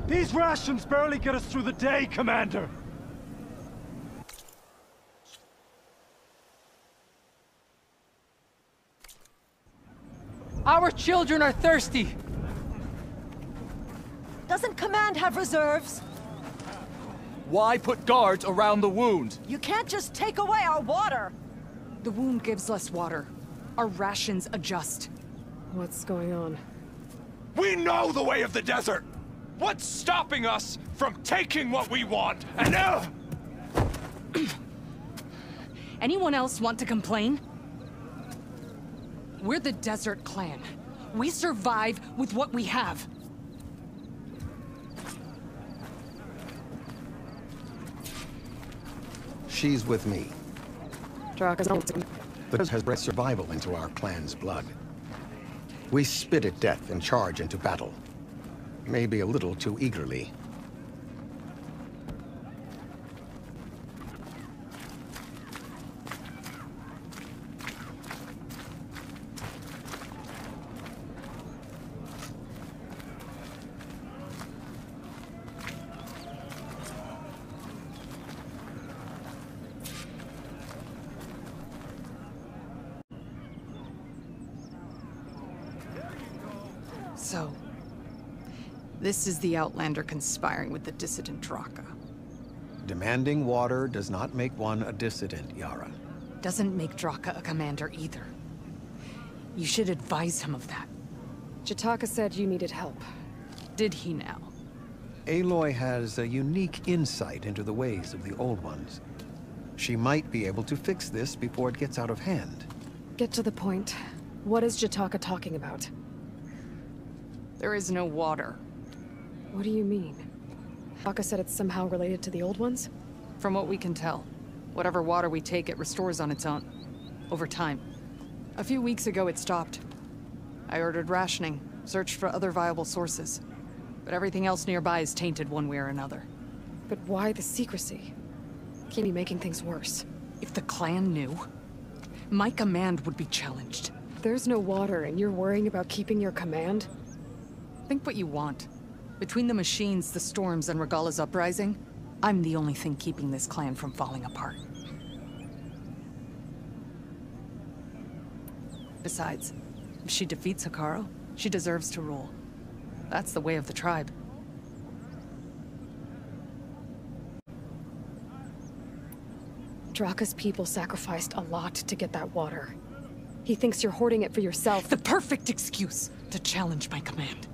These rations barely get us through the day, Commander! Our children are thirsty! Doesn't Command have reserves? Why put guards around the wound? You can't just take away our water! The wound gives less water. Our rations adjust. What's going on? We know the way of the desert! What's stopping us from taking what we want? And Anyone else want to complain? We're the Desert Clan. We survive with what we have. She's with me. Draka's The Desert has bred survival into our clan's blood. We spit at death and charge into battle. Maybe a little too eagerly. So, this is the Outlander conspiring with the dissident Draka. Demanding water does not make one a dissident, Yara. Doesn't make Draka a commander either. You should advise him of that. Jataka said you needed help. Did he now? Aloy has a unique insight into the ways of the Old Ones. She might be able to fix this before it gets out of hand. Get to the point. What is Jataka talking about? There is no water. What do you mean? Jataka said it's somehow related to the Old Ones? From what we can tell, whatever water we take, it restores on its own. Over time. A few weeks ago, it stopped. I ordered rationing, searched for other viable sources. But everything else nearby is tainted one way or another. But why the secrecy? Keep me making things worse. If the clan knew, my command would be challenged. There's no water and you're worrying about keeping your command? Think what you want. Between the machines, the storms, and Regala's uprising, I'm the only thing keeping this clan from falling apart. Besides, if she defeats Hekarro, she deserves to rule. That's the way of the tribe. Draka's people sacrificed a lot to get that water. He thinks you're hoarding it for yourself. The perfect excuse to challenge my command.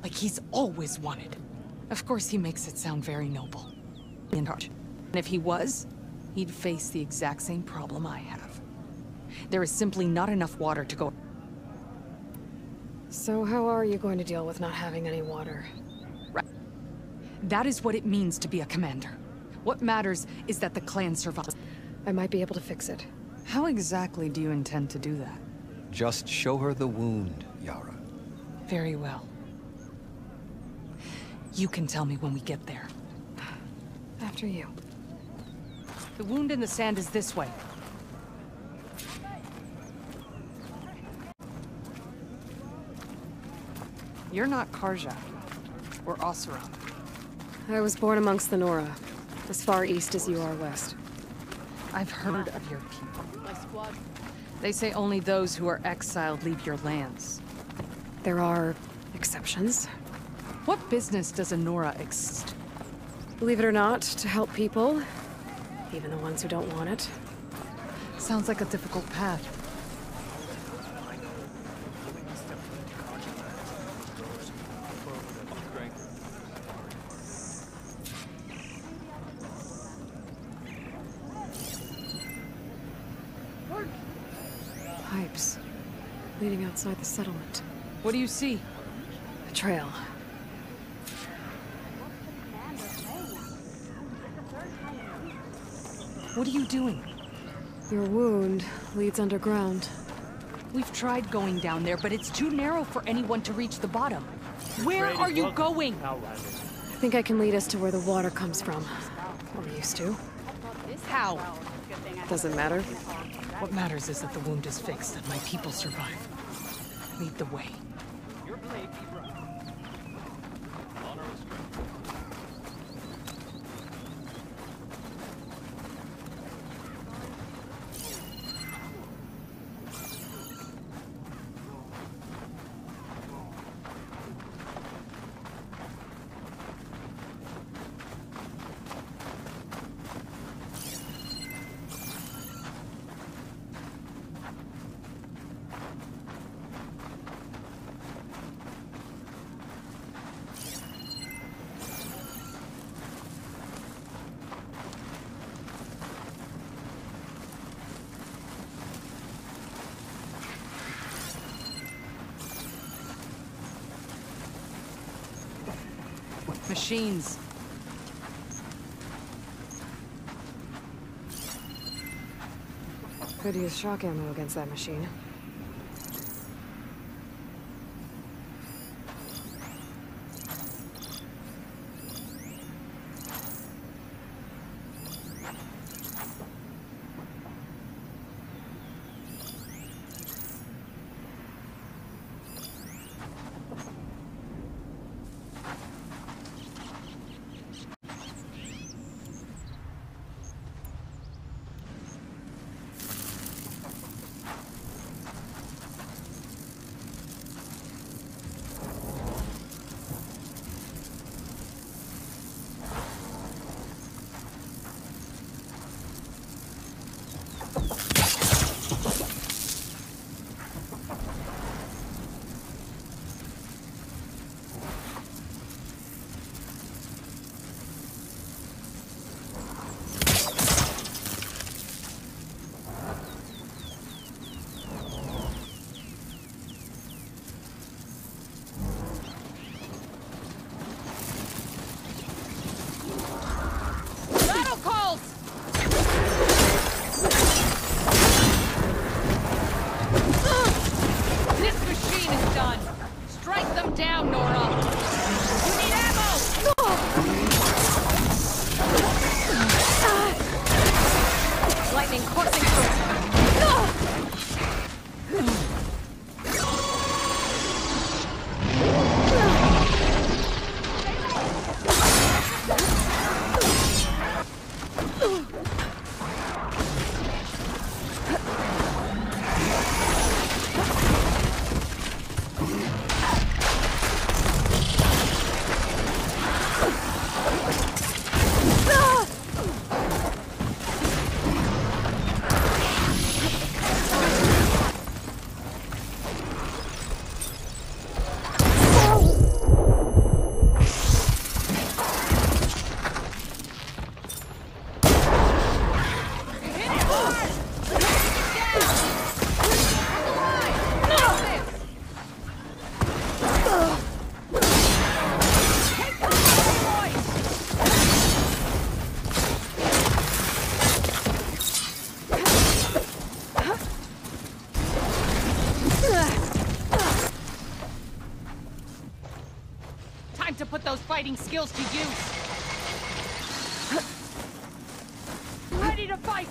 Like he's always wanted. Of course he makes it sound very noble. And if he was, he'd face the exact same problem I have. There is simply not enough water to go. So how are you going to deal with not having any water? Right. That is what it means to be a commander. What matters is that the clan survives. I might be able to fix it. How exactly do you intend to do that? Just show her the wound, Yara. Very well. You can tell me when we get there. After you. The wound in the sand is this way. You're not Karja, or Oseram. I was born amongst the Nora, as far east as you are west. I've heard of your people. They say only those who are exiled leave your lands. There are exceptions. What business does a Nora exist? Believe it or not, to help people, even the ones who don't want it. Sounds like a difficult path. Pipes leading outside the settlement. What do you see? A trail. What are you doing? Your wound leads underground. We've tried going down there, but it's too narrow for anyone to reach the bottom. Where are you going? I think I can lead us to where the water comes from. Or used to. How? Doesn't matter. What matters is that the wound is fixed and my people survive. Lead the way. Machines. Could use shock ammo against that machine. Fighting skills to use. Ready to fight.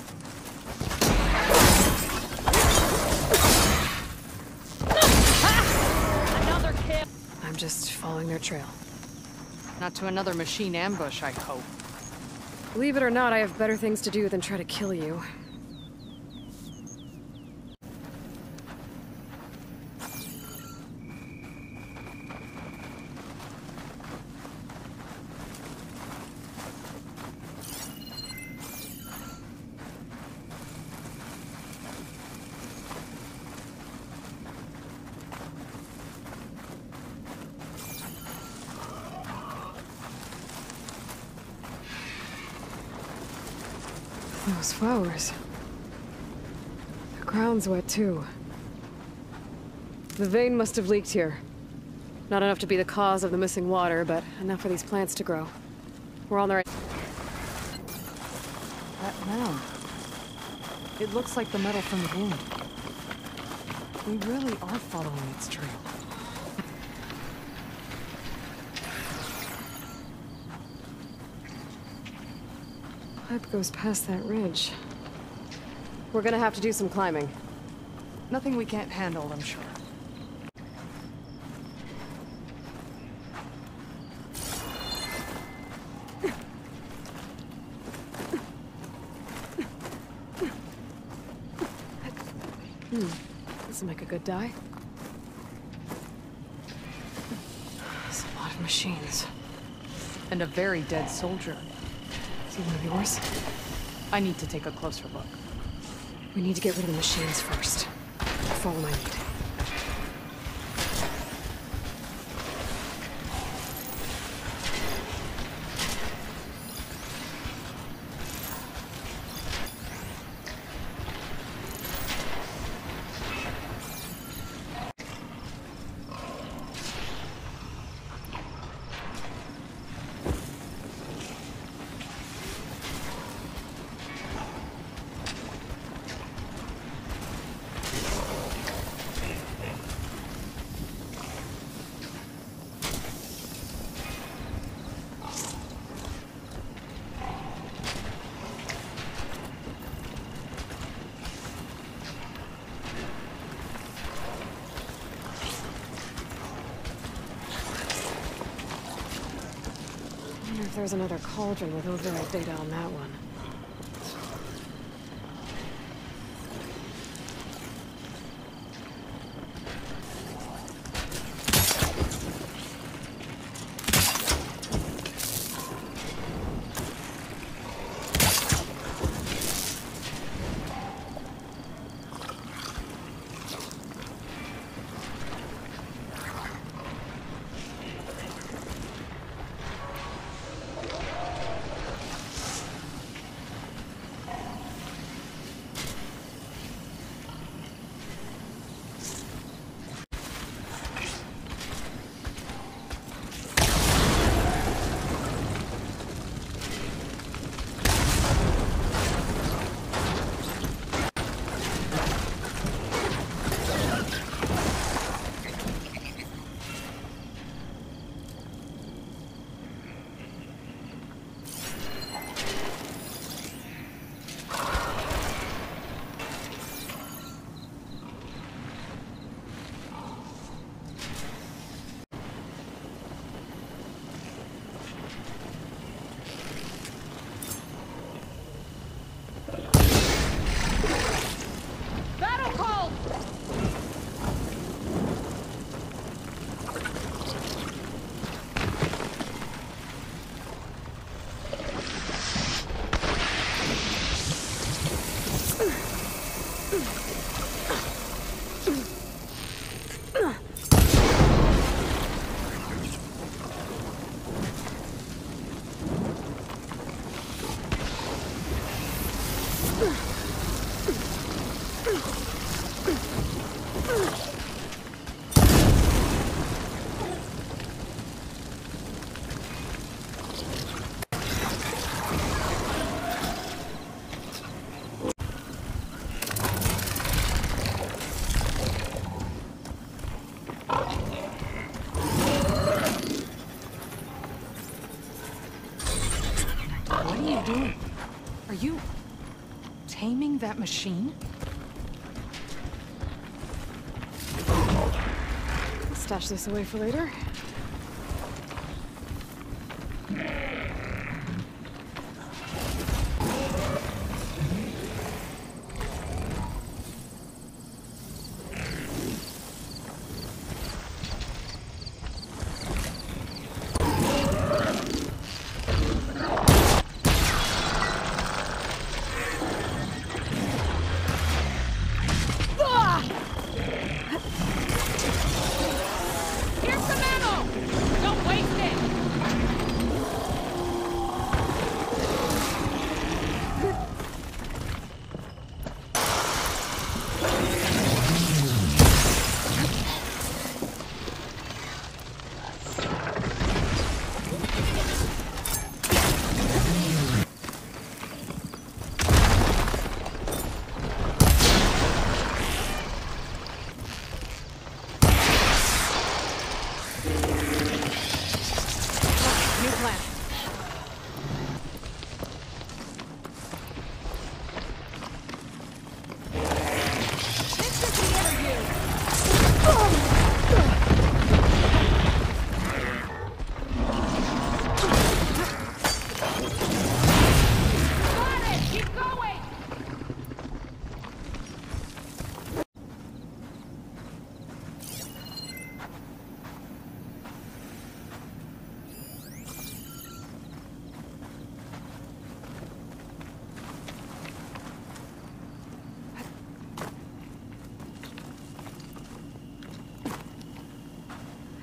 Another kill. I'm just following their trail. Not to another machine ambush, I hope. Believe it or not, I have better things to do than try to kill you. Those flowers. The ground's wet too. The vein must have leaked here. Not enough to be the cause of the missing water, but enough for these plants to grow. We're on the right... That mound. It looks like the metal from the wound. We really are following its trail. Pipe goes past that ridge. We're gonna have to do some climbing. Nothing we can't handle, I'm sure. This'll make a good die. There's a lot of machines. And a very dead soldier. Is he one of yours? I need to take a closer look. We need to get rid of the machines first. Follow my lead. wonder if there's another cauldron with override data on that one. What are you doing? Are you taming that machine? Stash this away for later.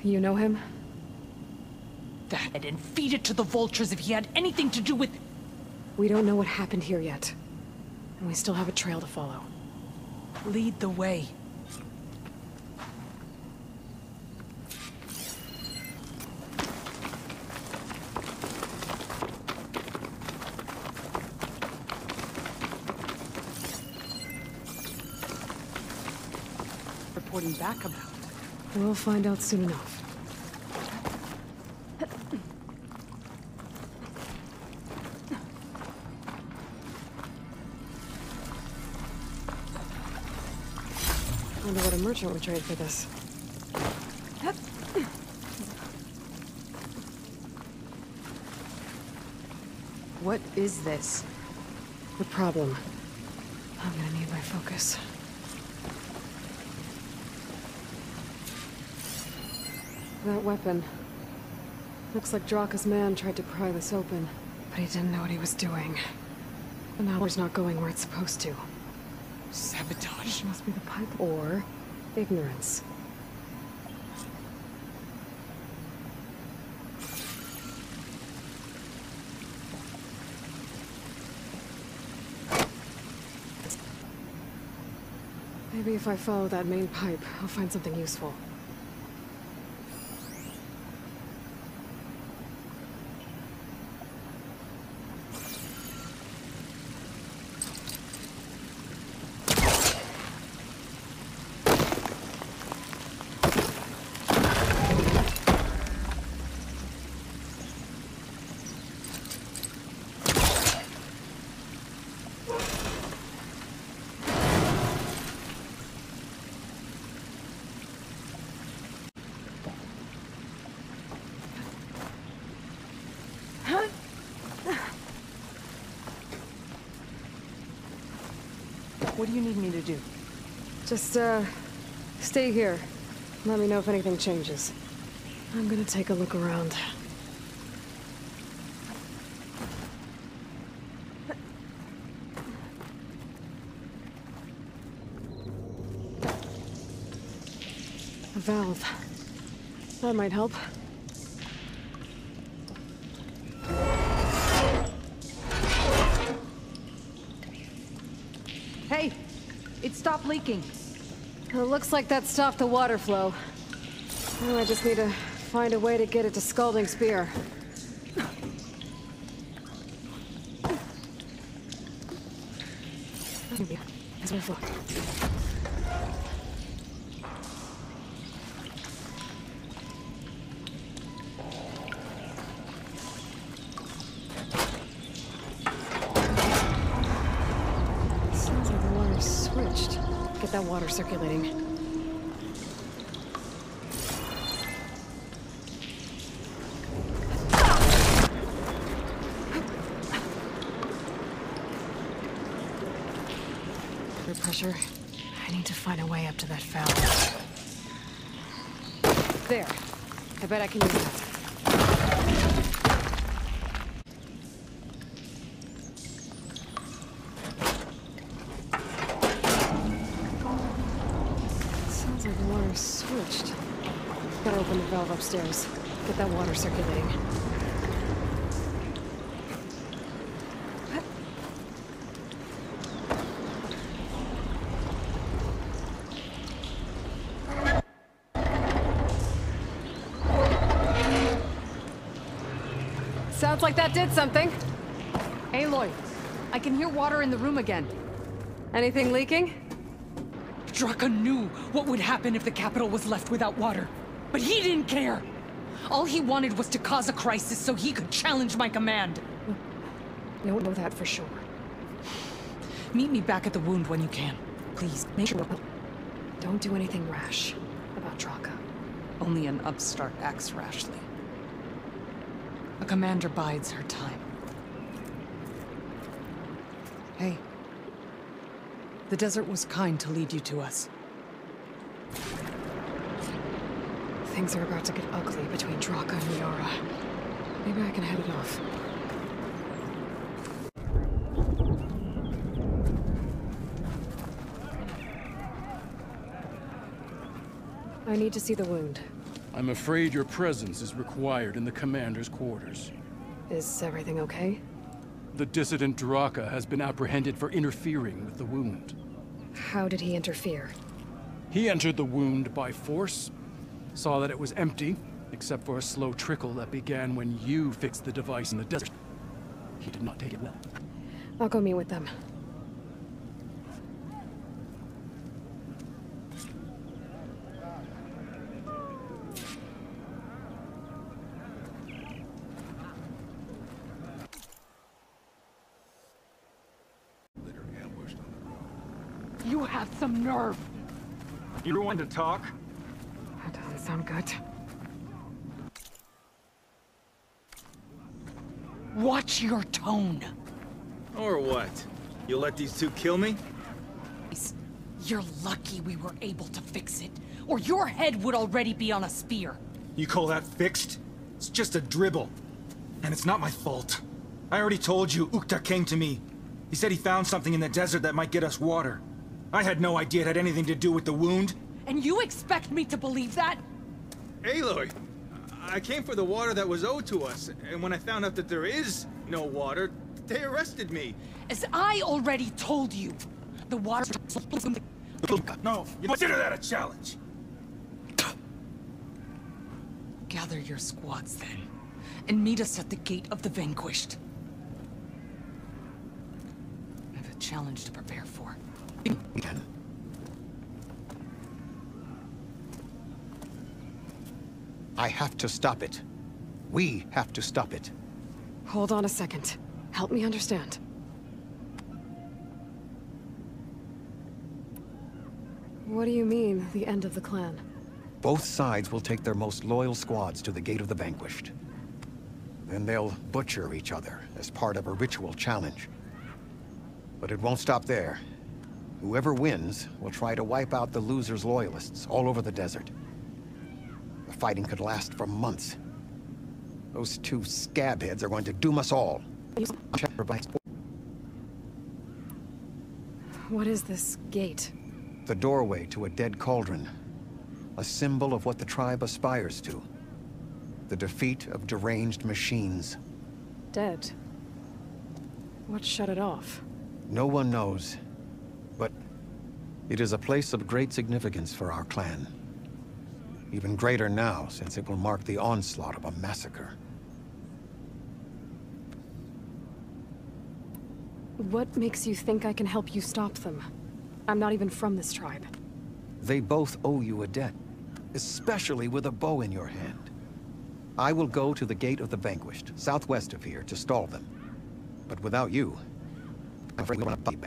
You know him? That and feed it to the vultures if he had anything to do with... We don't know what happened here yet. And we still have a trail to follow. Lead the way. Reporting back about. We'll find out soon enough. Wonder what a merchant would trade for this. What is this? The problem. I'm gonna need my focus. That weapon. Looks like Draka's man tried to pry this open, but he didn't know what he was doing. The power's not going where it's supposed to. Sabotage. It must be the pipe. Or ignorance. Maybe if I follow that main pipe, I'll find something useful. What do you need me to do? Just, stay here. Let me know if anything changes. I'm gonna take a look around. A valve. That might help. Hey! It stopped leaking. It looks like that stopped the water flow. Now I just need to find a way to get it to Scalding Spear. As before. Sounds like the water's switched. Get that water circulating. Pressure. I need to find a way up to that valve. There. I bet I can use that. Sounds like the water's switched. Gotta open the valve upstairs. Get that water circulating. Sounds like that did something. Aloy, I can hear water in the room again. Anything leaking? Draka knew what would happen if the capital was left without water. But he didn't care! All he wanted was to cause a crisis so he could challenge my command. We don't know that for sure. Meet me back at the wound when you can. Please, make sure. Don't do anything rash about Draka. Only an upstart acts rashly. A commander bides her time. Hey. The desert was kind to lead you to us. Things are about to get ugly between Draka and Miara. Maybe I can head it off. I need to see the wound. I'm afraid your presence is required in the commander's quarters. Is everything okay? The dissident Draka has been apprehended for interfering with the wound. How did he interfere? He entered the wound by force, saw that it was empty, except for a slow trickle that began when you fixed the device in the desert. He did not take it well. I'll go meet with them. You have some nerve! You want to talk? That doesn't sound good. Watch your tone. Or what? You'll let these two kill me? You're lucky we were able to fix it, or your head would already be on a spear. You call that fixed? It's just a dribble. And it's not my fault. I already told you, Ukta came to me. He said he found something in the desert that might get us water. I had no idea it had anything to do with the wound. And you expect me to believe that? Aloy, I came for the water that was owed to us, and when I found out that there is no water, they arrested me. As I already told you, the water... No, you consider that a challenge. Gather your squads then, and meet us at the Gate of the Vanquished. I have a challenge to prepare for. I have to stop it. We have to stop it. Hold on a second. Help me understand. What do you mean, the end of the clan? Both sides will take their most loyal squads to the Gate of the Vanquished. Then they'll butcher each other as part of a ritual challenge. But it won't stop there. Whoever wins will try to wipe out the loser's loyalists all over the desert. The fighting could last for months. Those two scabheads are going to doom us all. What is this gate? The doorway to a dead cauldron. A symbol of what the tribe aspires to. The defeat of deranged machines. Dead. What shut it off? No one knows. But it is a place of great significance for our clan. Even greater now, since it will mark the onslaught of a massacre. What makes you think I can help you stop them? I'm not even from this tribe. They both owe you a debt, especially with a bow in your hand. I will go to the Gate of the Vanquished, southwest of here, to stall them. But without you, I'm afraid we won't fight.